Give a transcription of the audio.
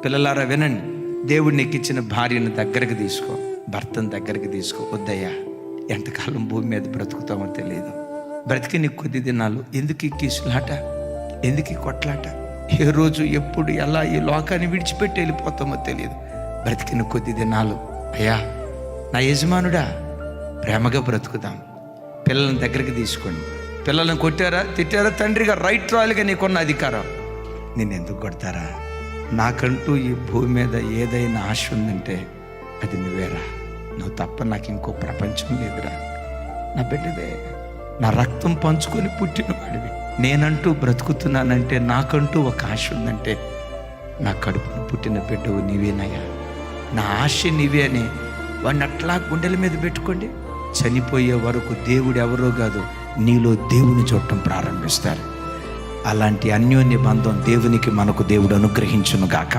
పిల్లలారా వినండి, దేవుడు నీకు ఇచ్చిన భార్యను దగ్గరకు తీసుకో, భర్తను దగ్గరికి తీసుకో. వద్దయ్యా, ఎంతకాలం భూమి మీద బ్రతుకుతామో తెలియదు. బ్రతికి నీకు కొద్ది దినాలు ఎందుకు ఈ కీసులాట, ఎందుకు ఈ కొట్లాట? ఏ రోజు ఎప్పుడు ఎలా ఈ లోకాన్ని విడిచిపెట్టి వెళ్ళిపోతామో తెలియదు. బ్రతికిన కొద్ది దినాలు అయ్యా నా యజమానుడా ప్రేమగా బ్రతుకుదాం. పిల్లల్ని దగ్గరికి తీసుకోండి. పిల్లల్ని కొట్టారా, తిట్టారా, తండ్రిగా రైట్ రాయలుగా నీకున్న అధికారం నేను ఎందుకు కొడతారా? నాకంటూ ఈ భూమి మీద ఏదైనా ఆశ ఉందంటే అది నువ్వేరా. నువ్వు తప్ప నాకు ఇంకో ప్రపంచం లేదురా. నా బిడ్డవే, నా రక్తం పంచుకొని పుట్టిన వాడివి. నేనంటూ బ్రతుకుతున్నానంటే, నాకంటూ ఒక ఆశ ఉందంటే నా కడుపును పుట్టిన బిడ్డవు నీవేనయ్యా. నా ఆశ నీవే అని వాడిని అట్లా గుండెల మీద పెట్టుకోండి. చనిపోయే వరకు దేవుడు ఎవరో కాదు, నీలో దేవుని చూడటం ప్రారంభిస్తారు. అలాంటి అన్యోన్య బంధం దేవునికి మనకు దేవుడు అనుగ్రహించును గాక.